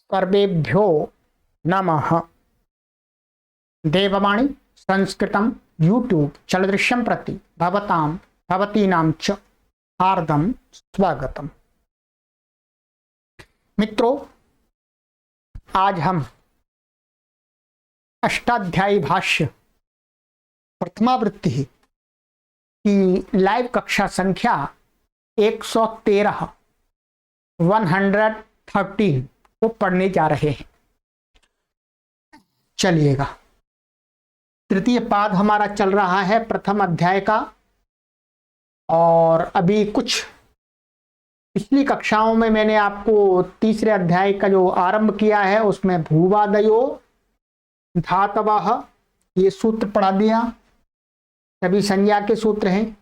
सर्वेभ्यो नमः। देववाणी संस्कृतं यूट्यूब चलदृश्यं प्रति भवतीनां च हार्दं स्वागतम्। मित्रों, आज हम अष्टाध्यायी भाष्य प्रथमावृत्ति की लाइव कक्षा संख्या 113 113 को पढ़ने जा रहे हैं। चलिएगा, तृतीय पाद हमारा चल रहा है प्रथम अध्याय का, और अभी कुछ पिछली कक्षाओं में मैंने आपको तीसरे अध्याय का जो आरंभ किया है उसमें भूवादयो धातवः ये सूत्र पढ़ा दिया, सभी संज्ञा के सूत्र हैं।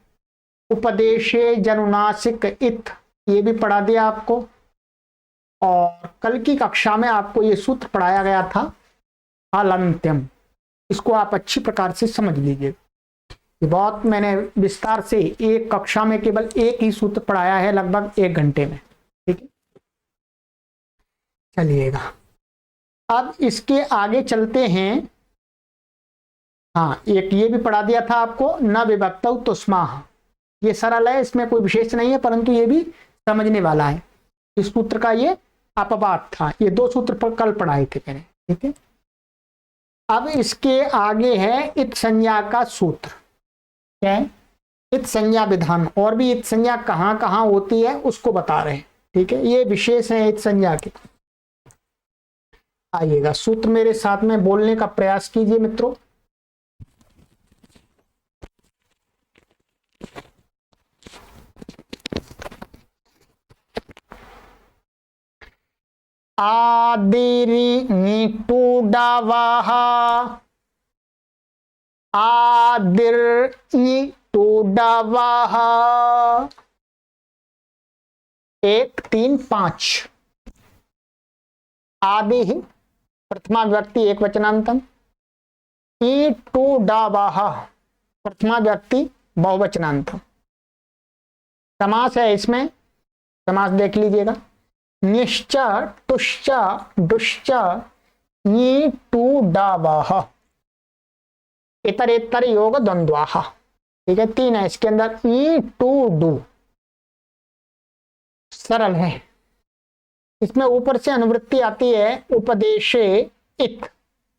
उपदेशे जनुनासिक इत ये भी पढ़ा दिया आपको, और कल की कक्षा में आपको ये सूत्र पढ़ाया गया था हलन्त्यम। इसको आप अच्छी प्रकार से समझ लीजिए। ये बहुत मैंने विस्तार से एक कक्षा में केवल एक ही सूत्र पढ़ाया है, लगभग 1 घंटे में। ठीक है, चलिएगा अब इसके आगे चलते हैं। हाँ, एक ये भी पढ़ा दिया था आपको, न विभक्तौ तुस्माह। ये सरल है, इसमें कोई विशेष नहीं है, परंतु ये भी समझने वाला है। इस सूत्र का ये अपवाद था। ये 2 सूत्र पर कल पढ़ाए थे मैंने। ठीक है, अब इसके आगे है इत संज्ञा का सूत्र। क्या है? इत संज्ञा विधान, और भी इत संज्ञा कहाँ कहाँ होती है उसको बता रहे हैं। ठीक है, ये विशेष है इत संज्ञा के। आइएगा, सूत्र मेरे साथ में बोलने का प्रयास कीजिए मित्रों। आदिरि निटूडावाह, आदिर निटूडावाह 1 3 5। आदि ही प्रथमा व्यक्ति एक वचनांतम, ई टू डावाह प्रथमा व्यक्ति बहुवचनांतम। समास है इसमें, समास देख लीजिएगा। निश्च तुश्च दुश्च नी टू डावाह इतरेतर योग द्वंद्वाह। ठीक है, 3 है इसके अंदर। ई टू डू सरल है। इसमें ऊपर से अनुवृत्ति आती है उपदेशे इत,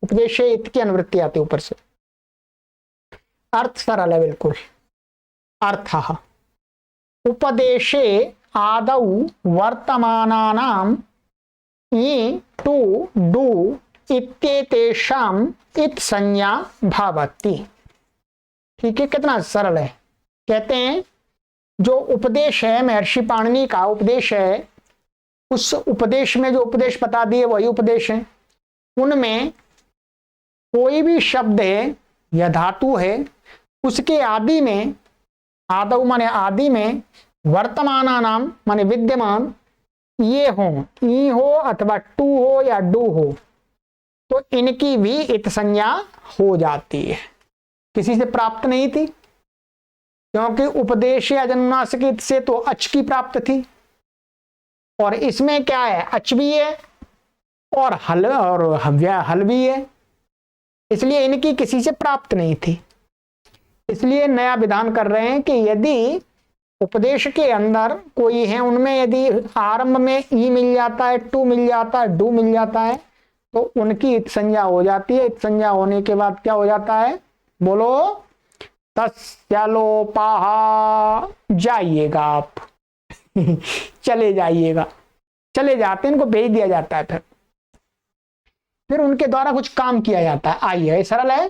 उपदेशे इत की अनुवृत्ति आती है ऊपर से। अर्थ सरल है बिल्कुल। अर्थः उपदेशे आदौ वर्तमानानां ई टू डू इत्येतेषां इत संज्ञा भावति। ठीक है, कितना सरल है। कहते हैं जो उपदेश है, महर्षि पाणिनि का उपदेश है, उस उपदेश में जो उपदेश बता दिए वही उपदेश है। उनमें कोई भी शब्द है या धातु है, उसके आदि में, आदौ माने आदि में, वर्तमाना नाम माने विद्यमान, ये हो, ई हो अथवा टू हो या डू हो, तो इनकी भी इत संज्ञा हो जाती है। किसी से प्राप्त नहीं थी, क्योंकि उपदेश अजनुनासिक इत से तो अच की प्राप्त थी, और इसमें क्या है, अच भी है और हल भी है, इसलिए इनकी किसी से प्राप्त नहीं थी। इसलिए नया विधान कर रहे हैं कि यदि उपदेश के अंदर कोई है, उनमें यदि आरंभ में ई मिल जाता है, टू मिल जाता है, डू मिल जाता है, तो उनकी इत संज्ञा हो जाती है। इत संज्ञा होने के बाद क्या हो जाता है, बोलो, तस्लोपाह। जाइएगा आप चले जाइएगा, चले जाते हैं, इनको भेज दिया जाता है, फिर उनके द्वारा कुछ काम किया जाता है। आइए, सरल है।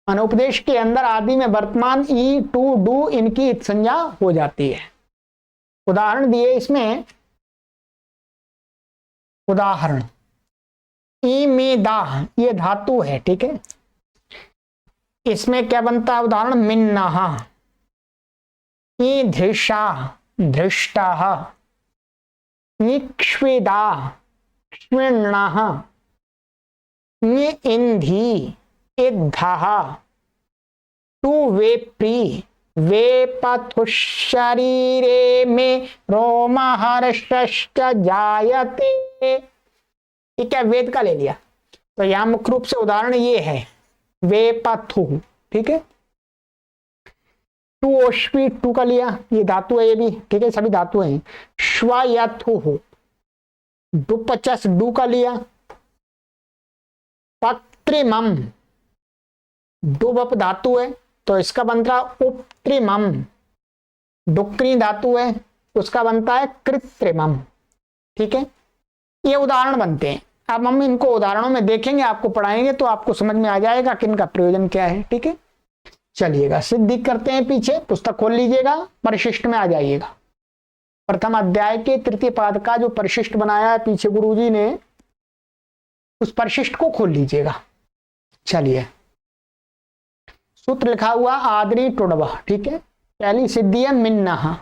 अनुपदेश के अंदर आदि में वर्तमान ई टू डू इनकी इत संज्ञा हो जाती है। उदाहरण दिए इसमें, उदाहरण ई में दाह ये धातु है। ठीक है, इसमें क्या बनता है उदाहरण, मिन्नहा, ई धृषा धृष्टाः, निक्ष्वेदा क्ष्विण्णाः, नि इंधी इद्धः, टू वेप्री वेपथुशरीरे में रोमहर्षश्च जायते। ठीक है, वेद का ले लिया। तो यहां मुख्य रूप से उदाहरण ये है वेपथु, ठीक है। टू ओष्पी, टू का लिया, ये धातु है ये भी, ठीक है, सभी धातु हैं। श्वायथु हो, डुपचस, डू का लिया। पत्रिमम, डुबप धातु है तो इसका बनता है उपत्रिमम। डुक्री धातु है उसका बनता है कृत्रिमम, ठीक है। ये उदाहरण बनते हैं। अब हम इनको उदाहरणों में देखेंगे, आपको पढ़ाएंगे तो आपको समझ में आ जाएगा कि इनका प्रयोजन क्या है, ठीक है। चलिएगा सिद्धि करते हैं, पीछे पुस्तक खोल लीजिएगा, परिशिष्ट में आ जाइएगा। प्रथम अध्याय के तृतीय पाद का जो परिशिष्ट बनाया है पीछे गुरुजी ने, उस परिशिष्ट को खोल लीजिएगा। चलिए, सूत्र लिखा हुआ आदरी टुडवा, ठीक है। पहली सिद्धि है मिन्नहा।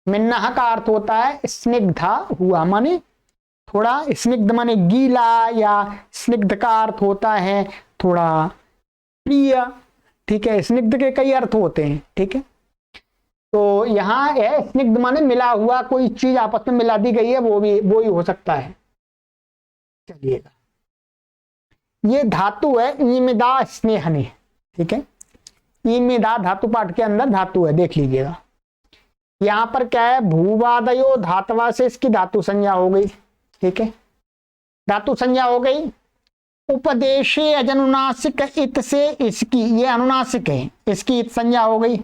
मिन्नहा का अर्थ होता है स्निग्धा हुआ, माने थोड़ा स्निग्ध, माने गीला, या स्निग्ध का अर्थ होता है थोड़ा प्रिय, ठीक है। स्निग्ध के कई अर्थ होते हैं, ठीक है। तो यहाँ है स्निग्ध माने मिला हुआ, कोई चीज आपस में मिला दी गई है, वो ही हो सकता है। चलिएगा, ये धातु है ईमिदा स्नेहने, ठीक है। ईमिदा धातु पाठ के अंदर धातु है, देख लीजिएगा। यहां पर क्या है, भूवादयो धातवा से इसकी धातु संज्ञा हो गई, ठीक है, धातु संज्ञा हो गई। उपदेशे अजनुनासिक इत से इसकी, ये अनुनासिक है, इसकी इत संज्ञा हो गई।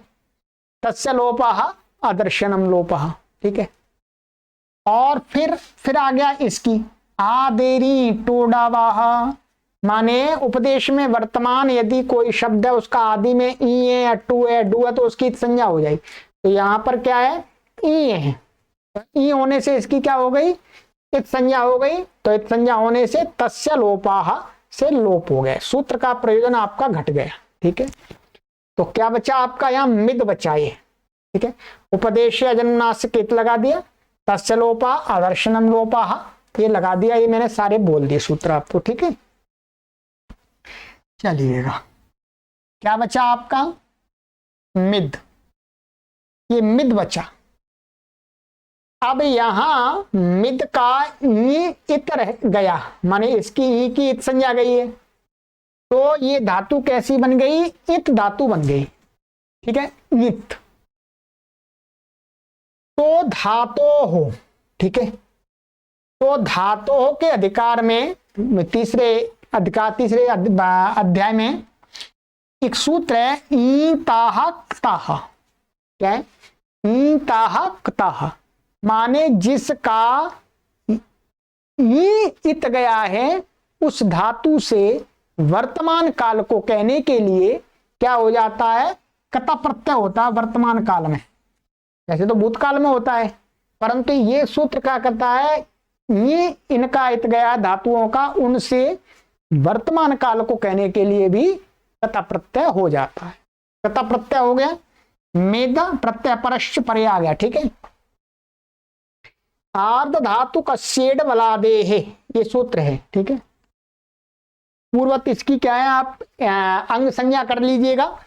तस्य लोपः अदर्शनम लोपः, ठीक है। और फिर आ गया इसकी आदेरी टोडावाह, माने उपदेश में वर्तमान यदि कोई शब्द है उसका आदि में ई है या टू है, डू है, तो उसकी इत संज्ञा हो जाएगी। तो यहां पर क्या है, ई है, तो ई होने से इसकी क्या हो गई, इत संज्ञा हो गई। तो इत संज्ञा होने से तस्य लोपाह से लोप हो गया, सूत्र का प्रयोजन आपका घट गया, ठीक है। तो क्या बचा आपका, यहाँ मिद बचा ये, ठीक है। उपदेश अजनुनासिक इत लगा दिया, तस्य लोपा आदर्शनम लोपाह ये लगा दिया, ये मैंने सारे बोल दिए सूत्र आपको, ठीक है। चलिएगा, क्या बचा आपका, मिद, ये मिद बचा। अब यहां मिद का ई इत रह गया, माने इसकी ई की इत संज्ञा गई है, तो ये धातु कैसी बन गई, इत धातु बन गई, ठीक है, इत। तो धातो हो, ठीक है। तो धातो के अधिकार में तीसरे अध्याय में एक सूत्र है ईताह क्ताह, क्या है, ईताह क्ताह, माने जिसका इत गया है उस धातु से वर्तमान काल को कहने के लिए क्या हो जाता है, कता प्रत्यय होता है वर्तमान काल में। वैसे तो भूतकाल में होता है, परंतु ये सूत्र क्या करता है, ये इनका इत गया धातुओं का उनसे वर्तमान काल को कहने के लिए भी कता प्रत्यय हो जाता है। कता प्रत्यय हो गया, मेदा प्रत्यय परश्च परे आ गया, ठीक है। आर्ध धातु का शेड बलादे है, ये सूत्र है, ठीक है। पूर्वत इसकी क्या है, आप अंग संज्ञा कर लीजिएगा।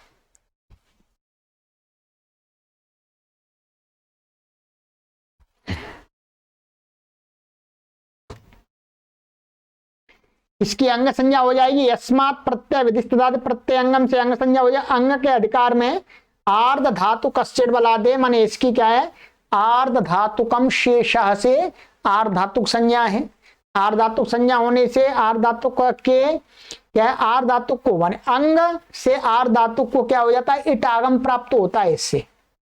इसकी अंग संज्ञा हो जाएगी यस्मात् प्रत्यय विधिष्ठित प्रत्यय अंगम से अंग संज्ञा हो जाए। अंग के अधिकार में आर्ध धातु कश्चित बलादे, माने इसकी क्या है, आर्ध धातुकम शेष से आर्ध धातुक संज्ञा है। आर्ध धातुक संज्ञा होने से आर्ध धातुक के क्या है, आर्ध धातुक को माने अंग से आर्ध धातुक को क्या हो जाता है, इट आगम प्राप्त होता है इससे,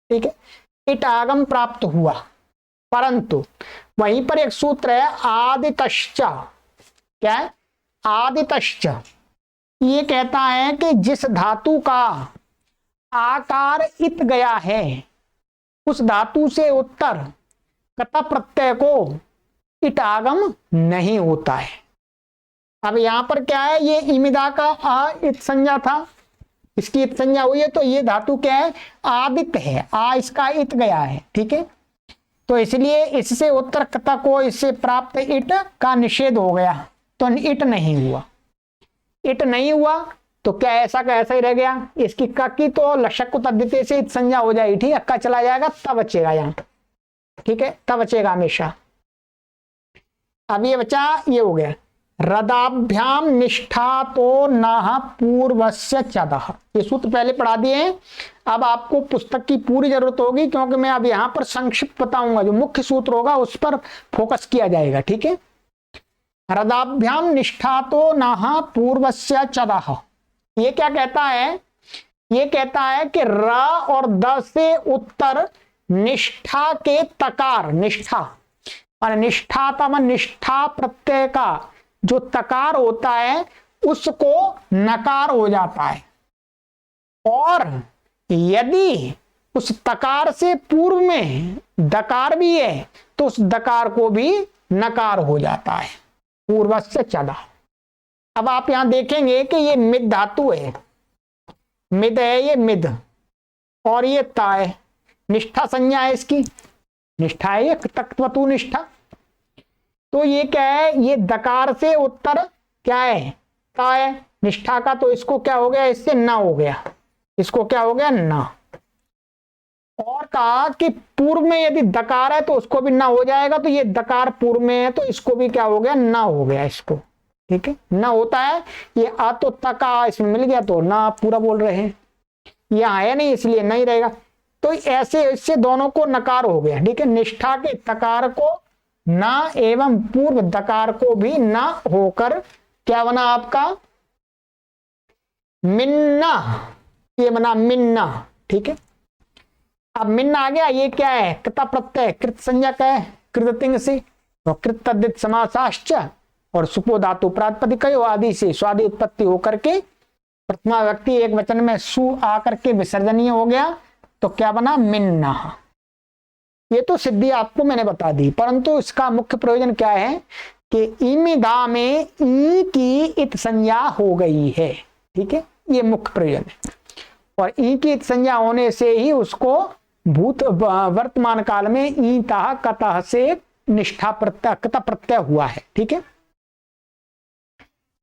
ठीक है, इट आगम प्राप्त हुआ। परंतु वहीं पर एक सूत्र है आदितश्च, क्या है, आदितश्च, ये कहता है कि जिस धातु का आकार इत गया है उस धातु से उत्तर कता प्रत्यय को इट आगम नहीं होता है। अब यहां पर क्या है, ये इमिदा का आ इत संज्ञा था, इसकी इत संज्ञा हुई है, तो ये धातु क्या है, आदित्य है, आ इसका इत गया है, ठीक है। तो इसलिए इससे उत्तर कता को इससे प्राप्त इट का निषेध हो गया, तो इट नहीं हुआ। इट नहीं हुआ तो क्या ऐसा का ऐसा ही रह गया। इसकी का की तो लशक को तद्धिते से इत संज्ञा हो जाएगी, ठीक है, अक्का चला जाएगा तब बचेगा यहाँ, ठीक है, तब बचेगा हमेशा। अब ये बचा, ये हो गया। रदाभ्याम निष्ठा तो न पूर्वस्य चदः। ये सूत्र पहले पढ़ा दिए हैं, अब आपको पुस्तक की पूरी जरूरत होगी क्योंकि मैं अब यहां पर संक्षिप्त बताऊंगा, जो मुख्य सूत्र होगा उस पर फोकस किया जाएगा। ठीक है, रदाभ्याम निष्ठा तो न पूर्वस्य चदः। ये क्या कहता है? ये कहता है कि र और द से उत्तर निष्ठा के तकार, निष्ठा और निष्ठा तम निष्ठा प्रत्यय का जो तकार होता है उसको नकार हो जाता है, और यदि उस तकार से पूर्व में दकार भी है तो उस दकार को भी नकार हो जाता है, पूर्वस्य चदा। अब आप यहां देखेंगे कि ये मिद धातु है, मिद है ये मिद, और ये ता है, निष्ठा संज्ञा है इसकी, निष्ठा है ये तक्त्वतु निष्ठा। तो ये क्या है? ये दकार से उत्तर क्या है? ता है निष्ठा का, तो इसको क्या हो गया? इससे न हो गया, इसको क्या हो गया? न। और कहा कि पूर्व में यदि दकार है तो उसको भी न हो जाएगा, तो ये दकार पूर्व में है तो इसको भी क्या हो गया? न हो गया इसको। ठीक है, न होता है, ये आ तो तका इसमें मिल गया तो ना पूरा बोल रहे हैं, यहाँ है नहीं इसलिए नहीं रहेगा, तो ऐसे इससे दोनों को नकार हो गया। ठीक है, निष्ठा के तकार को ना एवं पूर्व दकार को भी ना होकर क्या बना आपका? मिन्ना, ये बना मिन्ना। ठीक है, अब मिन्ना आ गया, ये क्या है? कृता प्रत्यय, कृत संज्ञा का है, कृतिंग से, और कृत तद्धित समासाश्च और सुपो धातु प्रातिपदिक आदि से स्वादि उत्पत्ति होकर के प्रथमा व्यक्ति एक वचन में सु आकर के विसर्जनीय हो गया, तो क्या बना? मिन्ना। ये तो सिद्धि आपको मैंने बता दी, परंतु इसका मुख्य प्रयोजन क्या है कि इमिदा में ई की इत संज्ञा हो गई है। ठीक है, ये मुख्य प्रयोजन है, और ई की इत संज्ञा होने से ही उसको भूत वर्तमान काल में ई तः कतः से निष्ठा प्रत्यय कतः प्रत्यय हुआ है। ठीक है,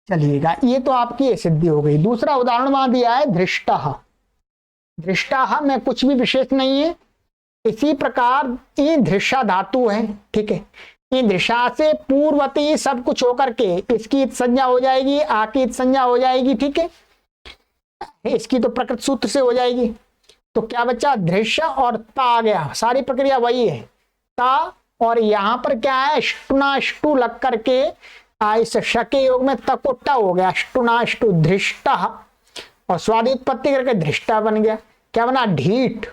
चलिएगा, ये तो आपकी सिद्धि हो गई। दूसरा उदाहरण वहां दिया है धृष्टः। धृष्टः में कुछ भी विशेष नहीं है, इसी प्रकार ई धृषा धातु है। ठीक है, ई धृषा से पूर्वती सब कुछ होकर के इसकी संज्ञा हो जाएगी, आ की संज्ञा हो जाएगी। ठीक है, इसकी तो प्रकृत सूत्र से हो जाएगी, तो क्या बचा? धृष और ता आ गया, सारी प्रक्रिया वही है, ता, और यहां पर क्या है? अष्टुनाष्टु लग करके इस शके योग में तकोट्टा हो गया, अष्टुनाष्टु धृष्टा, और स्वादि उत्पत्ति करके धृष्टा बन गया। क्या बना? ढीठ,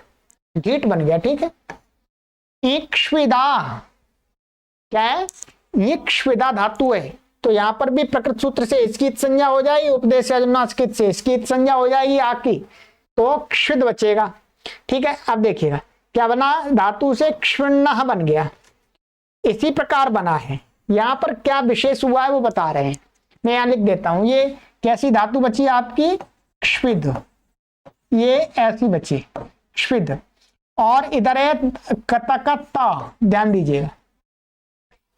ढीठ बन गया। ठीक है, इक्ष्विदा क्या है? इक्ष्विदा धातु है, तो यहां पर भी प्रकृत सूत्र से इसकी संज्ञा हो जाएगी, उपदेश अनुनासिक से इसकी संज्ञा हो जाएगी आकी, तो क्षुद बचेगा। ठीक है, अब देखिएगा क्या बना? धातु से क्षुण्ण बन गया, इसी प्रकार बना है। यहां पर क्या विशेष हुआ है वो बता रहे हैं, मैं यहां लिख देता हूं। ये कैसी धातु बची आपकी? क्षुद, ये ऐसी बची क्षुद, और इधर है कतकत्ता, ध्यान दीजिएगा,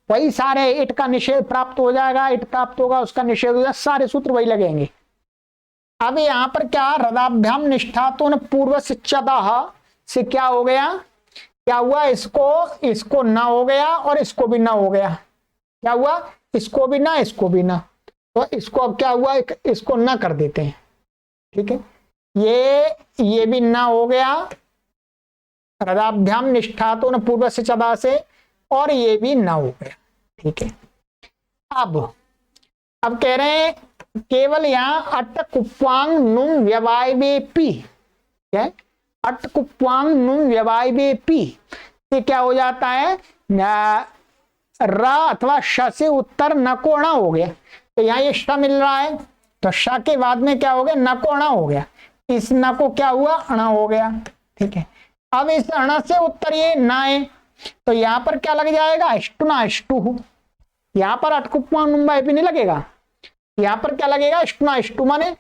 वही सारे इट का निषेध प्राप्त हो जाएगा, इट प्राप्त होगा उसका निषेध हो जाएगा, सारे सूत्र वही लगेंगे। अब यहां पर क्या? रदाभ्याम निष्ठा तो न पूर्व से चदा से क्या हो गया? क्या हुआ? इसको न हो गया और इसको भी न हो गया। क्या हुआ? इसको भी ना, इसको भी ना, तो इसको अब क्या हुआ? इसको न कर देते हैं। ठीक है, ये भी न हो गया, रदाभ्याम निष्ठा तो न पूर्व से चदा से, और ये भी न हो गया। ठीक है, अब कह रहे हैं केवल यहां अट कुप्वांग नुम व्यवायवे पी, क्या है? अट कुप्वांग नुम व्यवायवे पी से क्या हो जाता है? र अथवा श से उत्तर न को ण हो गया, तो यहाँ ये श मिल रहा है, तो श के बाद में क्या हो गया? न को ण हो गया, इस न को क्या हुआ? अण हो गया। ठीक है, अब इस अण से उत्तर ये न है, तो यहां पर क्या लग जाएगा? अष्टुना अष्टु, यहां पर अटकुप्वांग नुम्बाई भी नहीं लगेगा, यहां पर क्या लगेगा? अष्टुना अष्टु, माने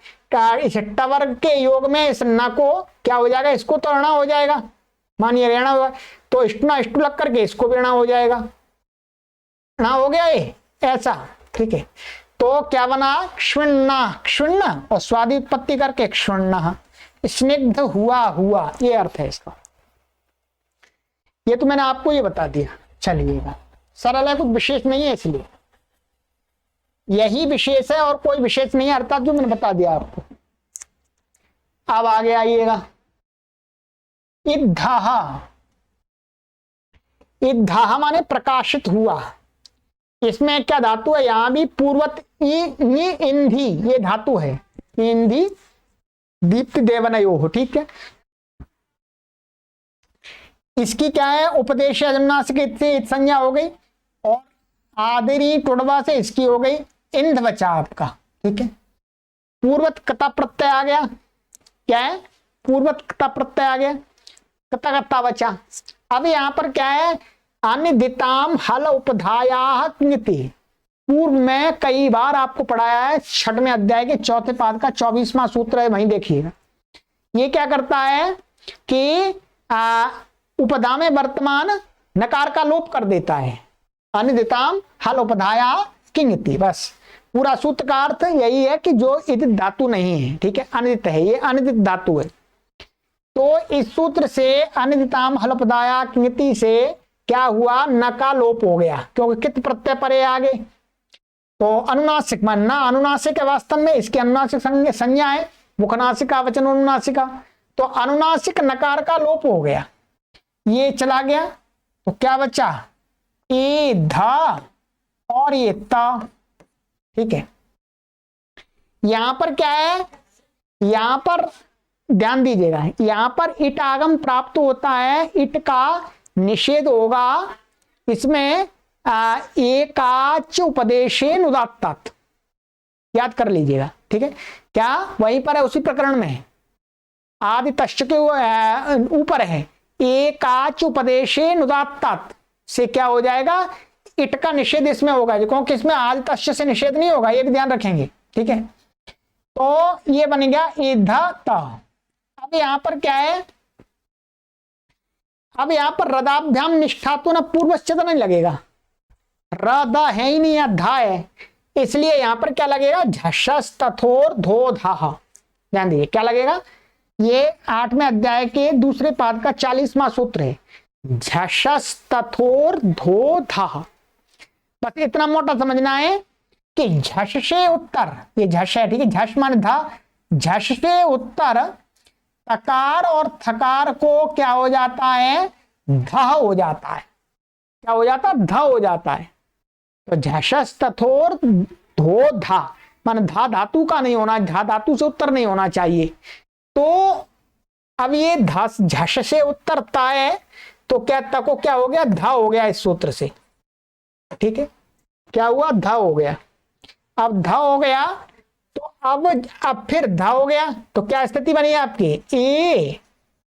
इस वर्ग के योग में इस न को क्या हो जाएगा? इसको तो ऋणा हो जाएगा, मानिए ऋणा हुआ, तो अष्टुना अष्टु लग करके इसको भी ऋणा हो जाएगा, ऋणा हो गया ये ऐसा। ठीक है, तो क्या बना? क्षुण्ण, क्षुण्ण और स्वादि उत्पत्ति करके क्षुण्ण, स्निग्ध हुआ, हुआ, ये अर्थ है इसका। ये तो मैंने आपको ये बता दिया। चलिएगा, सरल है, कुछ विशेष नहीं है इसलिए। यही विशेष है और कोई विशेष नहीं है, अर्थात जो मैंने बता दिया आपको। अब आगे आइएगा, इद्धः। इद्धः माने प्रकाशित हुआ। इसमें क्या धातु है, यहां भी पूर्वत इंधी ये धातु है, इंधी दीप्ति देवनयो हो, ठीक है। इसकी क्या है, उपदेश अनुनासिक से इत संज्ञा हो गई, और आदरी टुड़वा से इसकी हो गई इंध बचा आपका, ठीक है। पूर्वत कता प्रत्यय आ गया, क्या है, पूर्वत कता प्रत्यय आ गया, कता कता बचा। अब यहां पर क्या है, अनिदिताम हल उपधाया नीति। पूर्व में कई बार आपको पढ़ाया है, 6वें अध्याय के 4थे पाद का 24वां सूत्र है, वहीं देखिएगा। ये क्या करता है कि उपधा में वर्तमान नकार का लोप कर देता है। अनिदिताम हल उपधाया किंगति, बस पूरा सूत्र का अर्थ यही है कि जो इदित धातु नहीं है, ठीक है, अनिदित है, ये अनिदित धातु है। तो इस सूत्र से अनिदिताम हल उपधाया किंगति से क्या हुआ, न का लोप हो गया, क्योंकि कित प्रत्यय परे आगे। तो अनुनासिक मानना, अनुनासिक है वास्तव में, इसकी अनुनासिक संज्ञा है, मुखनासिका वचन अनुनासिका। तो अनुनासिक नकार का लोप हो गया, ये चला गया, तो क्या बचा, ए धा और ये ता, ठीक है। यहां पर क्या है, यहां पर ध्यान दीजिएगा, यहां पर इट आगम प्राप्त होता है, इट का निषेध होगा इसमें एकाच उपदेशेन उदात्तात, याद कर लीजिएगा, ठीक है। क्या वहीं पर है, उसी प्रकरण में आदि तश्च के ऊपर है, एकाच उपदेशेन उदात्तात से क्या हो जाएगा, इट का निषेध इसमें होगा, क्योंकि इसमें आदि तश्च से निषेध नहीं होगा, ये भी ध्यान रखेंगे, ठीक है। तो ये बन गया इधत। अब यहां पर क्या है, अब यहां पर रदाभ्याम निष्ठा तो ना पूर्वश्चत नहीं लगेगा, रद है ही नहीं, या धा है, इसलिए यहां पर क्या लगेगा, झषस तथोर धो धा। ध्यान दीजिए क्या लगेगा, ये 8वें अध्याय के 2 पाद का 40वां सूत्र है, झषस तथोर धो धा। बस इतना मोटा समझना है कि झष से उत्तर, ये झष है, ठीक है, झष मान धा, झष से उत्तर तकार और थकार को क्या हो जाता है, ध हो जाता है, क्या हो जाता है, ध हो जाता है। तो झषस तथोर धो धा मान धा धातु का नहीं होना, धा धातु से उत्तर नहीं होना चाहिए। तो अब ये झष से उत्तर ता है, तो क्या तको क्या हो गया, धा हो गया इस सूत्र से, ठीक है, क्या हुआ, धा हो गया। अब धा हो गया तो अब फिर धा हो गया, तो क्या स्थिति बनी आपकी, ए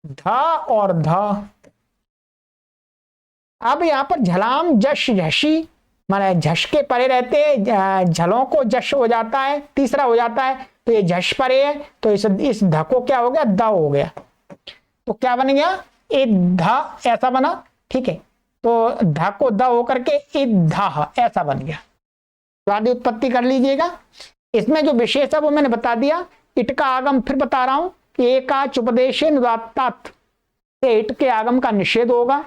धा और धा। अब यहां पर झलाम जश झशी माने झश के परे रहते, झलों को जश हो जाता है, तीसरा हो जाता है, तो ये झश परे है, तो इस ध को क्या हो गया, द हो गया। तो क्या बन गया, ए ध ऐसा बना, ठीक है। तो ध को द होकर के इद्ध ऐसा बन गया। तो आदि उत्पत्ति कर लीजिएगा। इसमें जो विशेष है वो मैंने बता दिया, इट का आगम फिर बता रहा हूं, एकाच उपदेशेन उदात्तात से इट के आगम का निषेध होगा,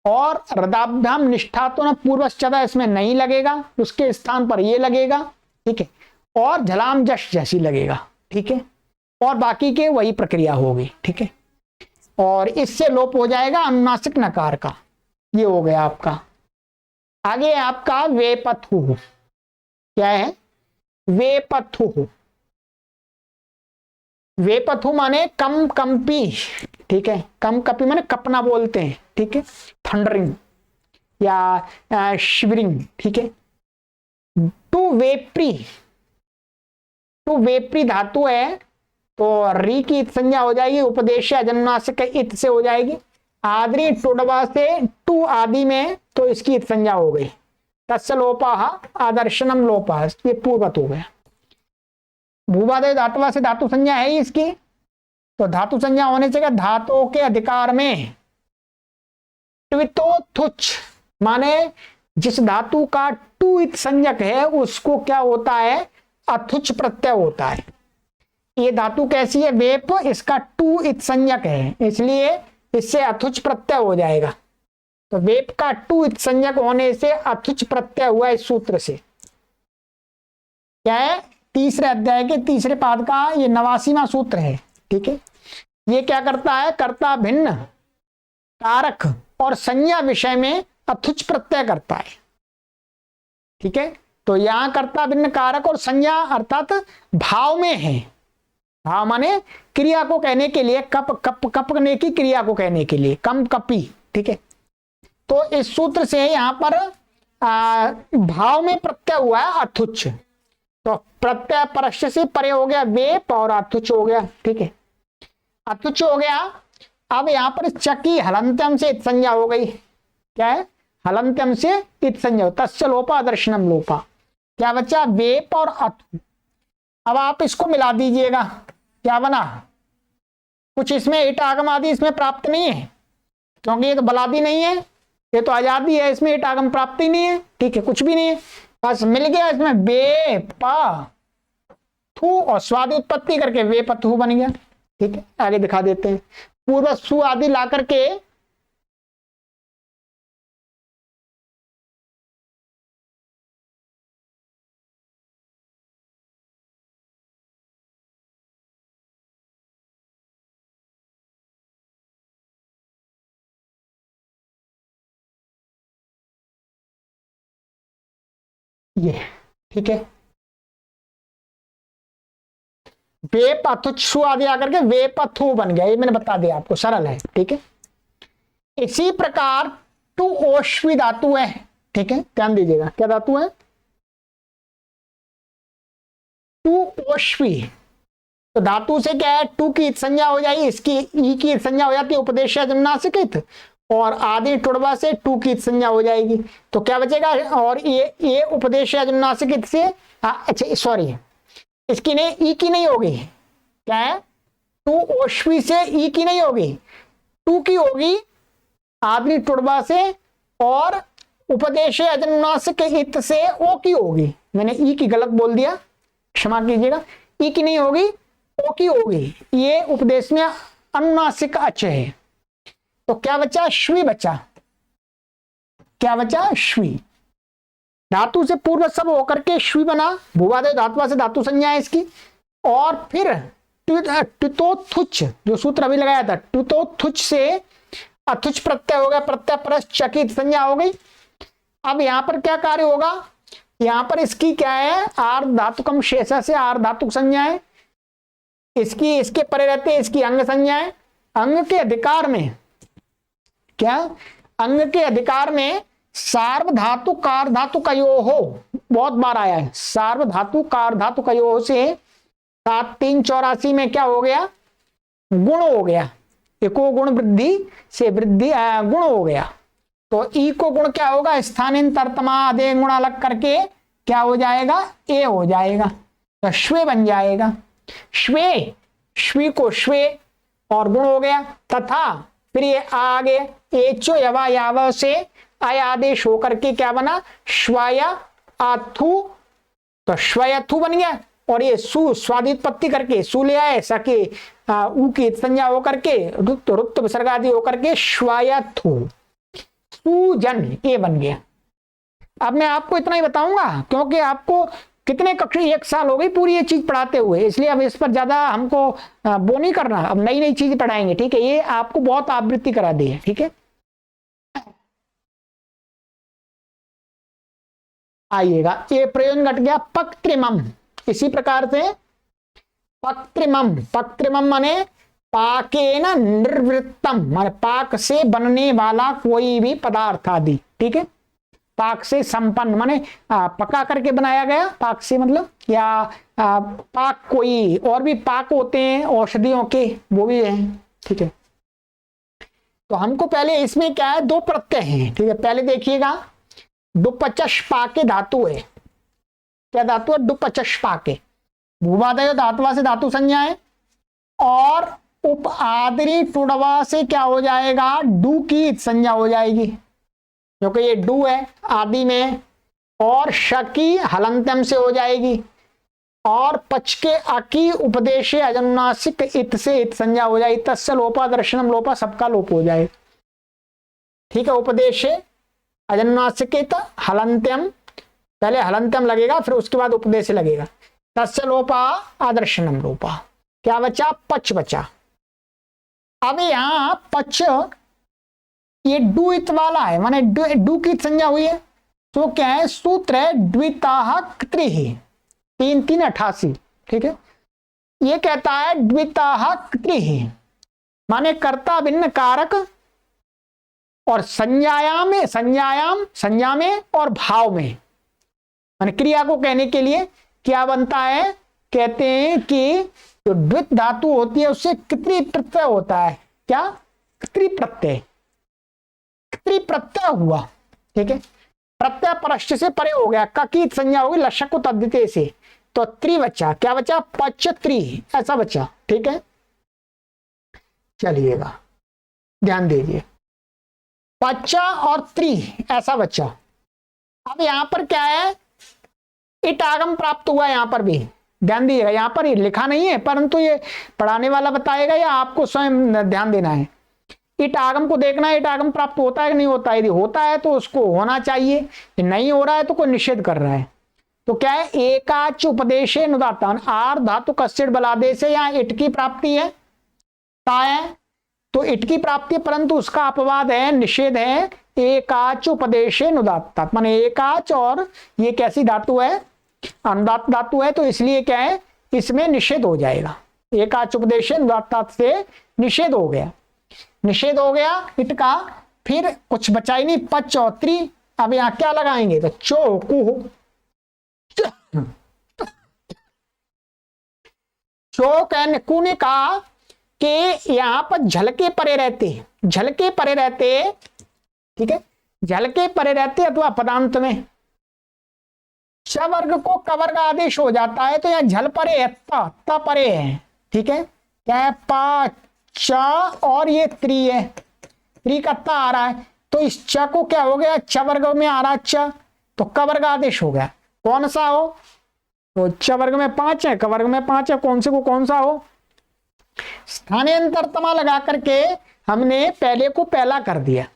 और रदाभ्याम निष्ठा तो ना पूर्वश्चता इसमें नहीं लगेगा, उसके स्थान पर ये लगेगा, ठीक है, और झलाम जश जैसी लगेगा, ठीक है, और बाकी के वही प्रक्रिया होगी, ठीक है। और इससे लोप हो जाएगा अनुनासिक नकार का, ये हो गया आपका। आगे आपका वेपथु, क्या है, वेपथु। वेपथु माने कम कंपी, ठीक है, कम कपी माने कपना बोलते हैं, ठीक है, थंडरिंग या शिवरिंग, ठीक है। टू वेप्री धातु है, तो री की इत संज्ञा हो जाएगी, उपदेश अनुनासिक इत से हो जाएगी, आदरी टुडवा से टू आदि में, तो इसकी इत संज्ञा हो गई, तस्य लोपा आदर्शनम लोपा, ये पूर्वत हो गया। भूवादय धातुवा से धातु संज्ञा है इसकी, तो धातु संज्ञा होने से धातुओं के अधिकार में ट्वितो तुच्छ माने जिस धातु का टू इत संज्ञक है उसको क्या होता है, अथुच्छ प्रत्यय होता है। ये धातु कैसी है, वेप, इसका टू इत संज्ञक है, इसलिए इससे अथुच्छ प्रत्यय हो जाएगा। तो वेप का टू इत संज्ञक होने से अथुच्छ प्रत्यय हुआ इस सूत्र से, क्या है, तीसरे अध्याय के तीसरे पाद का ये 89वां सूत्र है। ठीक है, ये क्या करता है, कर्ता भिन्न कारक और संज्ञा विषय में अथुच प्रत्यय करता है। ठीक है, तो यहां कर्ता भिन्न कारक और संज्ञा अर्थात भाव में है। भाव माने क्रिया को कहने के लिए, कप कप कपने की क्रिया को कहने के लिए, कम कपी। ठीक है, तो इस सूत्र से यहां पर भाव में प्रत्यय हुआ है अथुच, तो प्रत्यय परस्य से परे हो गया वेप और अथुच हो गया। ठीक है, अथुच हो गया। अब यहां पर चकी हलंत्यम से इत संज्ञा हो गई। क्या है, हलंत्यम से इत संज्ञा, तस्य लोपा दर्शनम लोपा। क्या बचा, वेप और अथु। अब आप इसको मिला दीजिएगा, क्या बना, कुछ इसमें ईट आगम आदि इसमें प्राप्त नहीं है, क्योंकि ये तो बलादी नहीं है, ये तो आजादी है, इसमें ईट आगम प्राप्ति नहीं है। ठीक है, कुछ भी नहीं है, बस मिल गया इसमें वेपा थू और स्वादि उत्पत्ति करके वेपथु बन गया। ठीक है, आगे दिखा देते हैं। पूर्व सु आदि ला करके ये। ठीक है, वेपथु आदि आकर के वेपथु बन गया, ये मैंने बता दिया आपको, सरल है। ठीक है, इसी प्रकार टू ओश्वी धातु है। ठीक है, ध्यान दीजिएगा, क्या धातु है, टू ओश्वी। तो धातु से क्या है, टू की संज्ञा हो जाएगी, इसकी ई की संज्ञा हो जाती है उपदेश जन्मनासिक, और आदि टुड़वा से टू की संज्ञा हो जाएगी। तो क्या बचेगा, और ये उपदेश जन्मनासिक से अच्छा सॉरी, इसकी नहीं, ई की नहीं होगी। क्या है, टू ओश्वी से ई की नहीं होगी, टू की होगी आदि टुड़वा से, और उपदेश अजन्नासिक इत से ओ की होगी। मैंने ई की गलत बोल दिया, क्षमा कीजिएगा, ई की नहीं होगी, ओ की होगी। ये उपदेश में अनुनासिक अच है। तो क्या बचा, श्वी बचा। क्या बचा, श्वी। धातु से पूर्व सब होकर के श्वी बना, भूवादय धातुआ से धातु संज्ञा है इसकी। और फिर टुतोथुच, जो सूत्र अभी लगाया था, टुतोथुच से अथुच प्रत्यय हो गया, प्रत्यय परस चकित संज्ञा हो गई। अब यहां पर क्या कार्य होगा, यहां पर इसकी क्या है, आर्ध धातुकम शेषा से आर्ध धातुक संज्ञा है, इसकी इसके परे रहते इसकी अंग संज्ञा है। अंग के अधिकार में क्या, अंग के अधिकार में सार्वधातु कार धातु कयो हो, बहुत बार आया है, सार्वधातु कार धातु कयो से 7-3-84 में क्या हो गया, गुण हो गया, एको गुण वृद्धि से वृद्धि गुण हो गया। तो ई को गुण क्या होगा, स्थानांतरतमा आधे गुण अलग करके क्या हो जाएगा, ए हो जाएगा, तो श्वे बन जाएगा। श्वे, श्वी को श्वे और गुण हो गया। तथा फिर ये आगे एचो यवा याव से आय आदेश होकर के क्या बना, श्वाया आथु, तो श्वयथु बन गया। और ये सु स्वादित्पत्ति करके सु ले आए, सके ऊ की संज्ञा होकर के रुक्त रुक्त विसर्ग आदि होकर के श्वायथु, सुजन, ये बन गया। अब मैं आपको इतना ही बताऊंगा, क्योंकि आपको कितने कक्षा, 1 साल हो गई पूरी ये चीज पढ़ाते हुए, इसलिए अब इस पर ज्यादा हमको वो नहीं करना, अब नई नई चीज पढ़ाएंगे। ठीक है, ये आपको बहुत आवृत्ति करा दी है। ठीक है, आइएगा, ये प्रयोजन घट गया पक्त्रिमम। इसी प्रकार से पक्त्रिमम, पक्त्रिमम माने पाकेन निर्वृत्तम, माने पाक से बनने वाला कोई भी पदार्थ आदि। ठीक है, पाक से संपन्न माने पका करके बनाया गया, पाक से मतलब, या पाक कोई और भी पाक होते हैं औषधियों के, वो भी है। ठीक है, तो हमको पहले इसमें क्या है, 2 प्रत्यय हैं। ठीक है, पहले देखिएगा, डुपचश पाके धातु है। क्या धातु है, डुपचश पाके, भूवादय धातुआ से धातु संज्ञा है, और उप आदरी टुड़वा से क्या हो जाएगा, डू की संज्ञा हो जाएगी, क्योंकि ये डू है आदि में, और शकी हलंत्यम से हो जाएगी, और पच के अकी उपदेश अजनुनासिक इत से इत संज्ञा हो जाएगी, तस्य लोपा दर्शनम लोपा, सबका लोप हो जाए। ठीक है, उपदेश अजनुनासिक हलंत्यम, पहले हलंत्यम लगेगा, फिर उसके बाद उपदेश लगेगा। तस्य लोपा आदर्शनम लोपा। क्या बचा? पच बचा। अब यहां पच ये डू इत वाला है, माने डू की संज्ञा हुई है, तो क्या है? सूत्र है द्विताह क्त्रिहि, 3 3 88। ठीक है, ये कहता है द्विताह क्त्रिहि माने कर्ता भिन्न कारक और संज्ञा में और भाव में, माने क्रिया को कहने के लिए क्या बनता है? कहते हैं कि जो द्वित धातु होती है उससे क्त्री प्रत्यय होता है। क्या? क्त्री प्रत्यय। क्त्री प्रत्यय हुआ। ठीक है, प्रत्यय परश्च से परे हो गया, ककी संज्ञा होगी लशक को तद्धिते से, तो त्रि बचा। क्या बचा? पच त्रि, ऐसा बचा। ठीक है, चलिएगा ध्यान दीजिए, पच्चा और त्रि ऐसा बचा। अब यहां पर क्या है? इट आगम प्राप्त हुआ। यहां पर भी ध्यान दीजिएगा, यहां पर ये लिखा नहीं है परंतु ये पढ़ाने वाला बताएगा या आपको स्वयं ध्यान देना है। इट आगम को देखना है, इट आगम प्राप्त होता है कि नहीं होता है। यदि होता है तो उसको होना चाहिए, नहीं हो रहा है तो कोई निषेध कर रहा है। तो क्या है? एकाच उपदेशे नुदातान, आर धातु कस्सिड़ बलादेश है, यहाँ इट की प्राप्ति है, ता है तो इट की प्राप्ति, परंतु उसका अपवाद है, निषेध है। एकाच उपदेशे नुदात्ता माने एकाच, और ये कैसी धातु है? अनुदात धातु है, तो इसलिए क्या है? इसमें निषेध हो जाएगा। एकाच उपदेशे नुदात्ता से निषेध हो गया, निषेध हो गया इट का। फिर कुछ बचा ही नहीं, पच और त्रि। अब यहां क्या लगाएंगे? तो चौकु, चौक कु ने कहा कि यहां पर झलके परे रहते, झलके परे रहते। ठीक है, झलके परे रहते अथवा पदांत में च वर्ग को कवर्ग आदेश हो जाता है, तो यहां झल परे है, ता परे है। ठीक है, क्या है? पा चा और ये त्रि है, त्रि का ता आ रहा है, तो इस च को क्या हो गया? च वर्ग में आ रहा च, तो कवर्ग आदेश हो गया। कौन सा हो? तो च वर्ग में 5 है, कवर्ग में 5 है, कौन से को कौन सा हो? स्थानांतरतमा लगा करके हमने पहले को पहला कर दिया,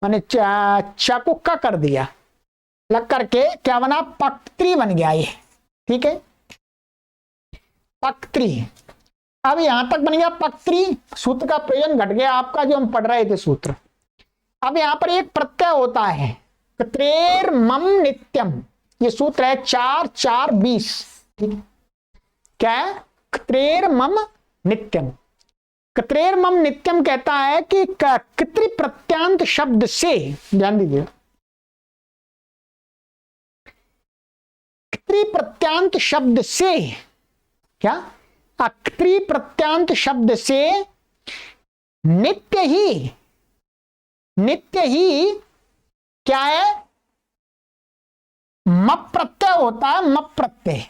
माने च को क कर दिया, लग करके क्या बना? पक्त्री बन गया ये। ठीक है, पक्त्री। अब यहां तक बन गया पक्त्री, सूत्र का प्रयोजन घट गया आपका जो हम पढ़ रहे थे सूत्र। अब यहां पर एक प्रत्यय होता है, क्त्रेर मम नित्यम, ये सूत्र है 4 4 20। ठीक है, क्या है? क्त्रेर मम नित्यम। क्त्रेर मम नित्यम कहता है कि क्त्री प्रत्यांत शब्द से, ध्यान दीजिए, क्त्री प्रत्यांत शब्द से, क्या? अक्त्री प्रत्यांत शब्द से नित्य ही क्या है? मप प्रत्यय होता है, मप प्रत्यय।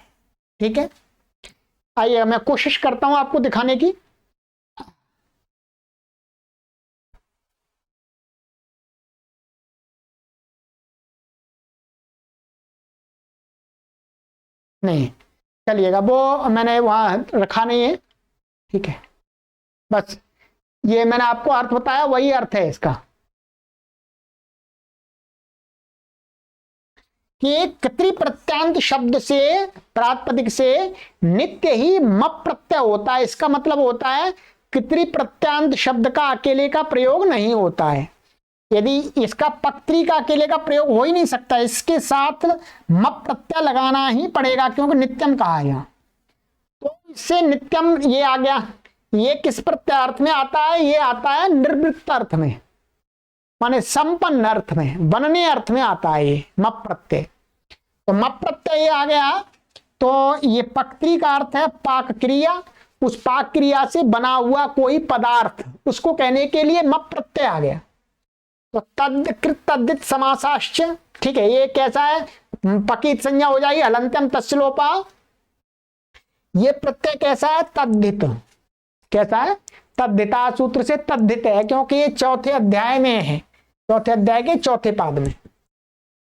ठीक है, आइए मैं कोशिश करता हूं आपको दिखाने की। नहीं, चलिएगा, वो मैंने वहां रखा नहीं है। ठीक है, बस ये मैंने आपको अर्थ बताया, वही अर्थ है इसका कि क्त्री प्रत्यांत शब्द से, प्रातिपदिक से नित्य ही मप प्रत्यय होता है। इसका मतलब होता है क्त्री प्रत्यांत शब्द का अकेले का प्रयोग नहीं होता है। यदि इसका पक्त्री का अकेले का प्रयोग हो ही नहीं सकता, इसके साथ मप प्रत्यय लगाना ही पड़ेगा, क्योंकि नित्यम कहा गया। तो इससे नित्यम ये आ गया। ये किस प्रत्ययार्थ में आता है? ये आता है निर्वृत्त अर्थ में, माने संपन्न अर्थ में, बनने अर्थ में आता है ये मप प्रत्यय। तो मप प्रत्यय ये आ गया, तो ये पक्त्री का अर्थ है पाक क्रिया, उस पाक क्रिया से बना हुआ कोई पदार्थ, उसको कहने के लिए मप प्रत्यय आ गया। तो तद्कृत तद्धित समासाश्च। ठीक है, ये कैसा है? पकित संज्ञा हो जाएगी, हलंत्यम तस्य लोपा। ये प्रत्यय कैसा है? तद्धित। कैसा है? तद्धिता सूत्र से तद्धित है, क्योंकि ये चौथे अध्याय में है, चौथे अध्याय के चौथे पाद में,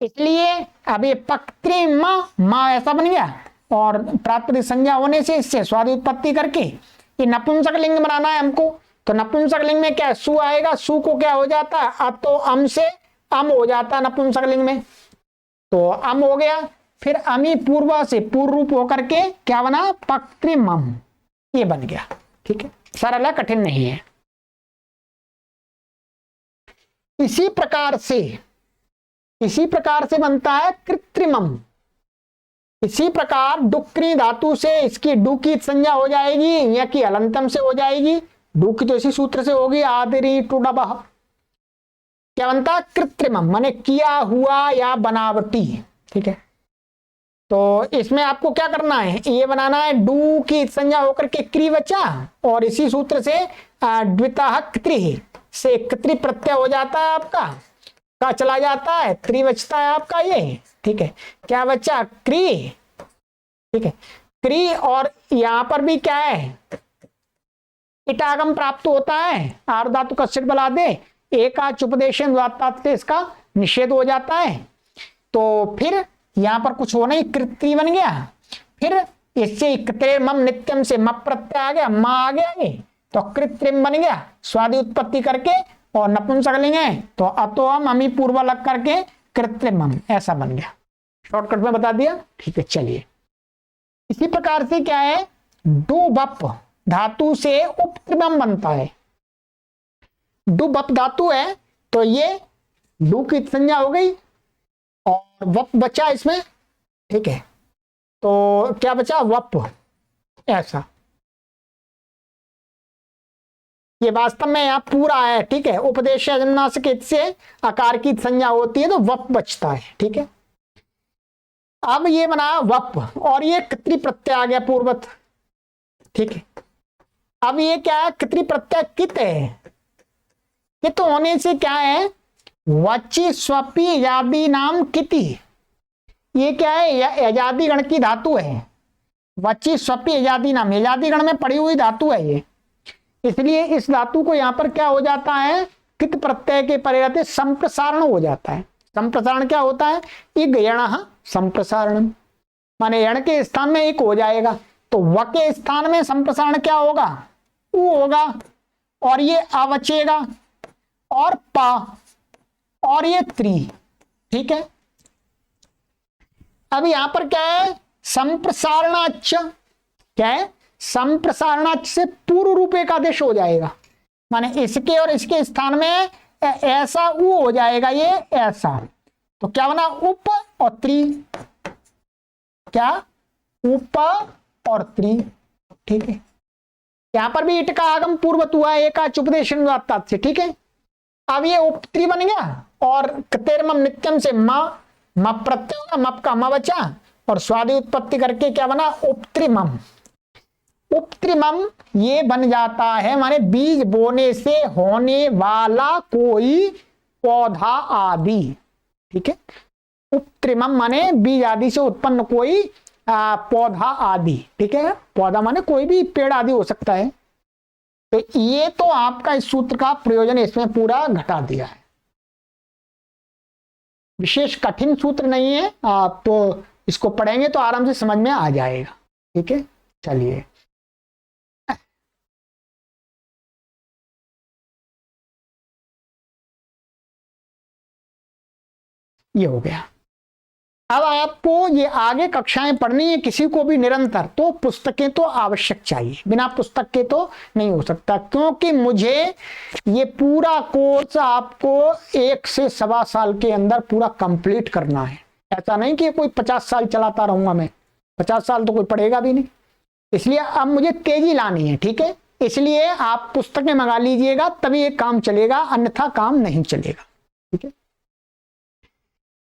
इसलिए अब ये पक्त्री मां ऐसा बन गया, और प्रातिपदिक संज्ञा होने से इससे स्वादि उत्पत्ति करके ये नपुंसक लिंग बनाना है हमको। तो नपुंसक लिंग में क्या? सु आएगा, सु को क्या हो जाता है? तो अम से अम हो जाता है नपुंसक लिंग में। तो अम हो गया, फिर अमी पूर्व से पूर्व रूप होकर के क्या बना, पक्रिमम, ये बन गया। ठीक है, सरल है, कठिन नहीं है। इसी प्रकार से बनता है कृत्रिमम। इसी प्रकार डुक्री धातु से इसकी डू की संज्ञा हो जाएगी या कि अलंतम से हो जाएगी। डू की तो इसी सूत्र से होगी, आदरी टुडबह। क्या बनता, कृत्रिमम माने किया हुआ या बनावटी। ठीक है, तो इसमें आपको क्या करना है, ये बनाना है, डू की संज्ञा होकर के क्री बचा, और इसी सूत्र से द्विता क्रि से क्रि प्रत्यय हो जाता है आपका, का चला जाता है, त्रि बचता है आपका ये। ठीक है, क्या बच्चा, क्री। ठीक है, क्री, और यहां पर भी क्या है, इटागम प्राप्त होता है, आर धातु का सिट बला दे, एकाच उपदेशन से इसका निषेध हो जाता है। तो फिर यहां पर कुछ हो नहीं, कृत्रि बन गया, फिर इससे कृत्रिमम नित्यम से म प्रत्यय आ गया, मां आ गया ये, तो कृत्रिम बन गया, स्वादि उत्पत्ति करके, और नपुंसकलिंग है तो अतोम अमी पूर्व लग करके कृत्रिमम, ऐसा बन गया। शॉर्टकट में बता दिया। ठीक है, चलिए इसी प्रकार से क्या है, डू बप धातु से उपत्रिमम बनता है। डू बप धातु है तो ये डू की संज्ञा हो गई और वप बचा इसमें। ठीक है, तो क्या बचा, वप, ऐसा। ये वास्तव में यहाँ पूरा है। ठीक है, उपदेश से आकार की संज्ञा होती है तो वप बचता है। ठीक है, अब ये बना वप, और ये कृत्रि प्रत्यय आ गया पूर्वत। ठीक है, अब ये क्या है, कृत्रि प्रत्यय कित है, कित होने से क्या है, वची स्वपी यजादि नाम किति, ये क्या है, यजादि गण की धातु है। वची स्वपी यजादि नाम, यजादि गण में पड़ी हुई धातु है ये, इसलिए इस धातु को यहां पर क्या हो जाता है, कित प्रत्यय के परे रहते संप्रसारण हो जाता है। संप्रसारण क्या होता है, इग यण संप्रसारण, माने यण के स्थान में एक हो जाएगा, तो व के स्थान में संप्रसारण क्या होगा, उ होगा, और ये अवचेगा, और पा, और ये त्रि। ठीक है, अब यहां पर क्या है, संप्रसारणाच्च, क्या है, संप्रसारणाच्च से पूर्व रूप एक आदेश हो जाएगा, माने इसके और इसके स्थान में ऐसा उ हो जाएगा, ये ऐसा, तो क्या बना, उप और त्रि, क्या, उप और त्रि। ठीक है, यहां पर भी इट का आगम पूर्वत हुआ है, एकाच उपदेशन से। ठीक है, अब ये उपत्री बन गया, और कतेरमम नित्यम से म प्रत्यय होगा, मप का म बचा, और स्वादि उत्पत्ति करके क्या बना, उपत्रिमम। उपत्रिमम ये बन जाता है, माने बीज बोने से होने वाला कोई पौधा आदि। ठीक है, उपत्रिमम माने बीज आदि से उत्पन्न कोई पौधा आदि। ठीक है, पौधा माने कोई भी पेड़ आदि हो सकता है। तो ये तो आपका इस सूत्र का प्रयोजन इसमें पूरा घटा दिया है। विशेष कठिन सूत्र नहीं है, आप तो इसको पढ़ेंगे तो आराम से समझ में आ जाएगा। ठीक है, चलिए ये हो गया। अब आपको ये आगे कक्षाएं पढ़नी है किसी को भी निरंतर, तो पुस्तकें तो आवश्यक चाहिए, बिना पुस्तक के तो नहीं हो सकता, क्योंकि मुझे ये पूरा कोर्स आपको 1 से 1.25 साल के अंदर पूरा कंप्लीट करना है। ऐसा नहीं कि कोई 50 साल चलाता रहूंगा मैं, 50 साल तो कोई पढ़ेगा भी नहीं, इसलिए अब मुझे तेजी लानी है। ठीक है, इसलिए आप पुस्तकें मंगा लीजिएगा, तभी ये काम चलेगा, अन्यथा काम नहीं चलेगा। ठीक है,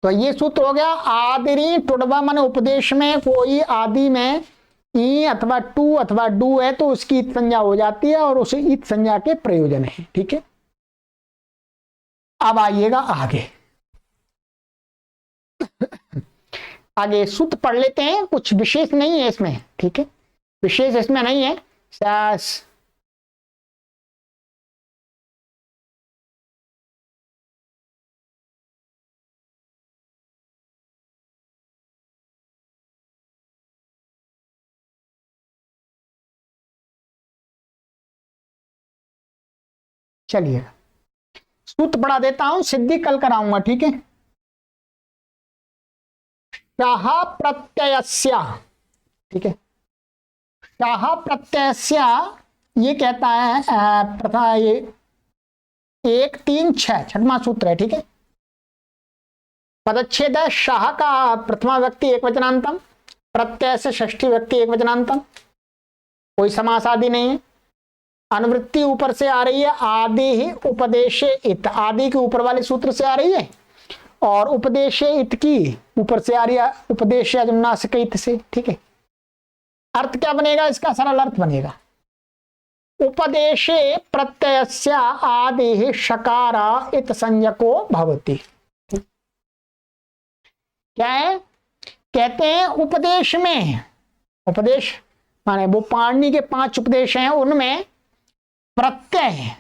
तो ये सूत्र हो गया, आदिरी टुडवा माने उपदेश में कोई आदि में ई अथवा टू अथवा डू है तो उसकी इत संज्ञा हो जाती है, और उसे इत संज्ञा के प्रयोजन है। ठीक है, अब आइएगा आगे। आगे सूत्र पढ़ लेते हैं, कुछ विशेष नहीं है इसमें। ठीक है, विशेष इसमें नहीं है। चलिए सूत्र पढ़ा देता हूं, सिद्धि कल कराऊंगा। ठीक है, शाह प्रत्ययस्य, ठीक है, शाह प्रत्ययस्य ये कहता है प्रथा ये 1 3 6 छठवां सूत्र है, ठीक है। पदच्छेद है, शाह का प्रथमा व्यक्ति एकवचनांतम, प्रत्यय से षष्ठी व्यक्ति एकवचनांतम, कोई समास आदि नहीं है। अनुवृत्ति ऊपर से आ रही है, आदि ही उपदेशे इत, आदि के ऊपर वाले सूत्र से आ रही है, और उपदेशे इत की ऊपर से आ रही है उपदेश नासिक इत से, ठीक है। अर्थ क्या बनेगा इसका? सरल अर्थ बनेगा, उपदेशे प्रत्ययस्य आदि शकारा इत संज्ञको भवति। क्या है? कहते हैं उपदेश में, उपदेश माने वो पाणिनि के 5 उपदेश हैं, उनमें प्रत्यय,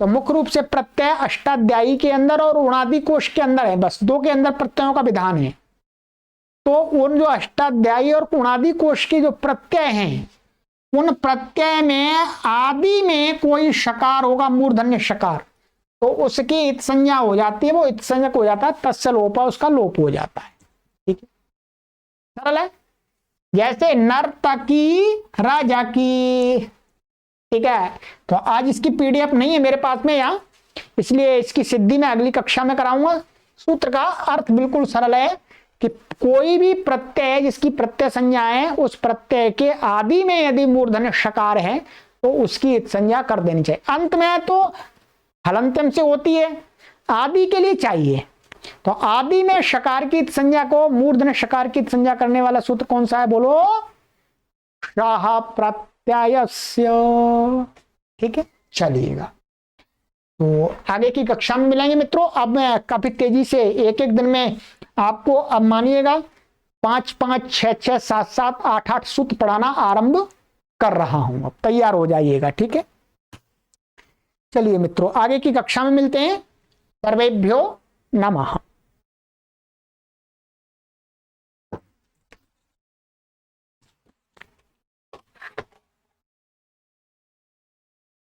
तो मुख्य रूप से प्रत्यय अष्टाध्यायी के अंदर और उणादि कोश के अंदर है, बस 2 के अंदर प्रत्ययों का विधान है। तो उन जो अष्टाध्यायी और उणादि कोश के जो प्रत्यय हैं, उन प्रत्यय में आदि में कोई शकार होगा, मूर्धन्य शकार, तो उसकी इत संज्ञा हो जाती है, वो इत संज्ञक हो जाता है, तस्य लोपा, उसका लोप हो जाता है, ठीक है, सरल है। जैसे नर्तकी राजकी, ठीक है। तो आज इसकी पीडीएफ नहीं है मेरे पास में यहाँ, इसलिए इसकी सिद्धि मैं अगली कक्षा में कराऊंगा। सूत्र का अर्थ बिल्कुल सरल है कि कोई भी प्रत्यय जिसकी प्रत्यय संज्ञा है, उस प्रत्यय के आदि में यदि मूर्धन्य शकार है तो उसकी संज्ञा कर देनी चाहिए। अंत में तो हलंत्यम से होती है, आदि के लिए चाहिए। तो आदि में शकार की संज्ञा को मूर्धन्य शकार की संज्ञा करने वाला सूत्र कौन सा है? बोलो, शाह प्रत्ययस्य, ठीक है। चलिएगा, तो आगे की कक्षा में मिलेंगे मित्रों। अब मैं काफी तेजी से एक एक दिन में आपको, अब मानिएगा 5 5 6 6 7 7 8 8 सूत्र पढ़ाना आरंभ कर रहा हूं, अब तैयार हो जाइएगा, ठीक है। चलिए मित्रों, आगे की कक्षा में मिलते हैं। सर्वेभ्यो नमः।